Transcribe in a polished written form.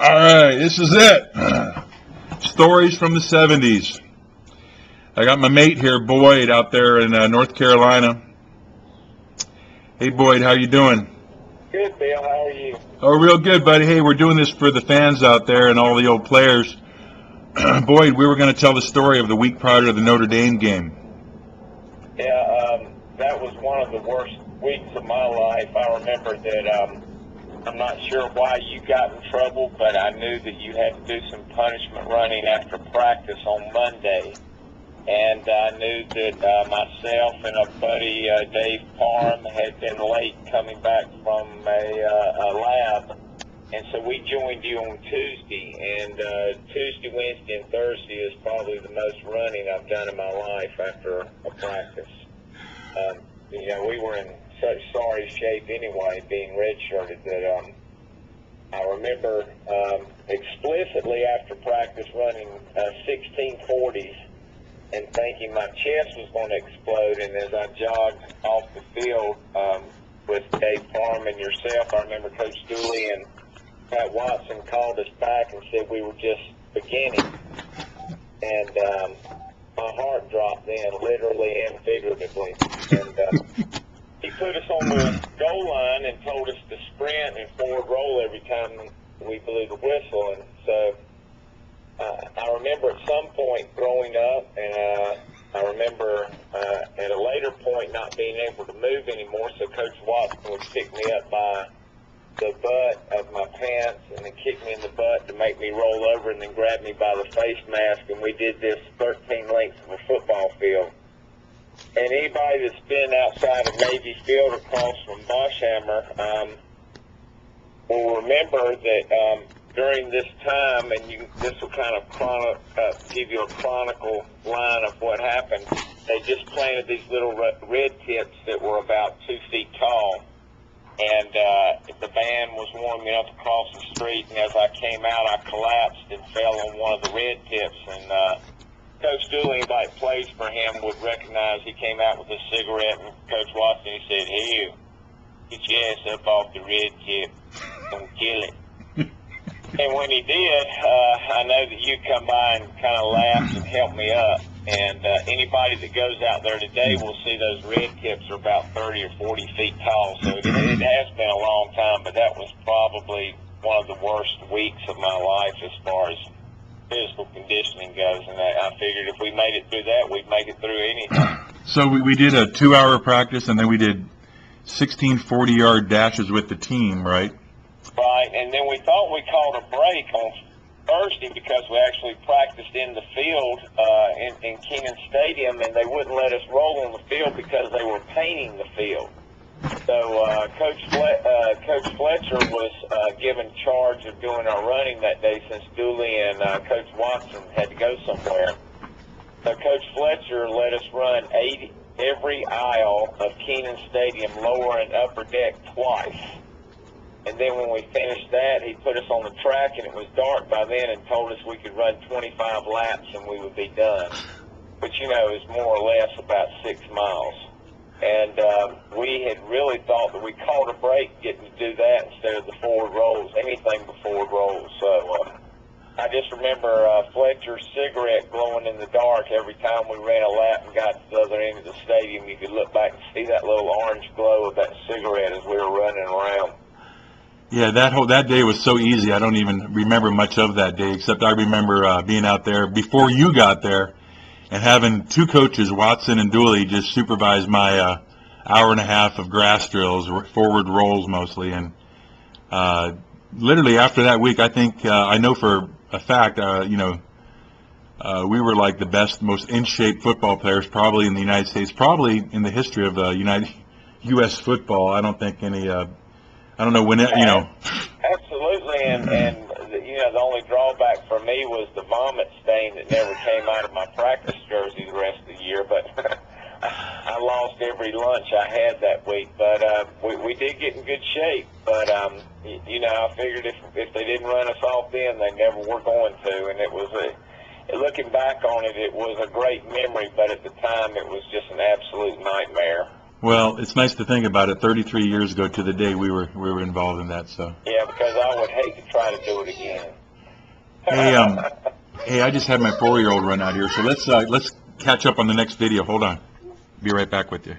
All right, this is it. Stories from the 70s. I got my mate here, Boyd, out there in North Carolina. Hey, Boyd, how you doing? Good, Bill. How are you? Oh, real good, buddy. Hey, we're doing this for the fans out there and all the old players. Boyd, we were going to tell the story of the week prior to the Notre Dame game. Yeah, that was one of the worst weeks of my life. I remember that I'm not sure why you got in trouble, but I knew that you had to do some punishment running after practice on Monday. And I knew that myself and a buddy, Dave Parham, had been late coming back from a lab. And so we joined you on Tuesday. And Tuesday, Wednesday, and Thursday is probably the most running I've done in my life after a practice. We were in such sorry shape anyway, being redshirted, that I remember explicitly after practice running 1640s and thinking my chest was going to explode. And as I jogged off the field with Dave Parham and yourself, I remember Coach Dooley and Pat Watson called us back and said we were just beginning. And my heart dropped then, literally and figuratively. And he put us on the goal line and told us to sprint and forward roll every time we blew the whistle. And so I remember at some point growing up, and I remember at a later point not being able to move anymore, so Coach Watson would pick me up by the butt of my pants and then kick me in the butt to make me roll over and then grab me by the face mask, and we did this 13 lengths of a football field. And anybody that's been outside of Navy Field across from Boschhammer will remember that during this time, and this will kind of give you a chronicle line of what happened, they just planted these little red tips that were about 2 feet tall. And the band was warming up across the street, and as I came out, I collapsed and fell on one of the red tips. And Coach Dooley, anybody that plays for him, would recognize he came out with a cigarette, and Coach Watson, he said, "Hey, get your ass up off the red tip. Don't kill it." And when he did, I know that you come by and kind of laughed and helped me up. And anybody that goes out there today will see those red tips are about 30 or 40 feet tall. So it has been a long time, but that was probably one of the worst weeks of my life as far as physical conditioning goes. And I figured if we made it through that, we'd make it through anything. So we did a 2-hour practice, and then we did 16 40-yard dashes with the team, right? Right, and then we thought we called a break on Thursday because we actually practiced in the field in Keenan Stadium, and they wouldn't let us roll on the field because they were painting the field. So Coach Fletcher was given charge of doing our running that day since Dooley and Coach Watson had to go somewhere. So Coach Fletcher let us run every aisle of Keenan Stadium, lower and upper deck, twice. And then when we finished that, he put us on the track, and it was dark by then, and told us we could run 25 laps and we would be done, which, is more or less about 6 miles. And we had really thought that we called a break getting to do that instead of the forward rolls, anything but forward rolls. So I just remember Fletcher's cigarette glowing in the dark every time we ran a lap and got to the other end of the stadium. You could look back and see that little orange glow of that cigarette as we were running around. Yeah, that day was so easy. I don't even remember much of that day, except I remember being out there before you got there and having 2 coaches, Watson and Dooley, just supervise my hour and a half of grass drills, forward rolls mostly. And literally after that week, I think I know for a fact, we were like the best, most in-shape football players probably in the United States, probably in the history of U.S. football. I don't think any. I don't know when it, Absolutely, and the only drawback for me was the vomit stain that never came out of my practice jersey the rest of the year. But I lost every lunch I had that week. But we did get in good shape. But I figured if they didn't run us off then, they never were going to. And it was looking back on it, it was a great memory. But at the time, it was just an absolute nightmare. Well, it's nice to think about it. 33 years ago to the day we were involved in that. So. Yeah, because I would hate to try to do it again. Hey, I just had my 4-year-old run out here, so let's catch up on the next video. Hold on. Be right back with you.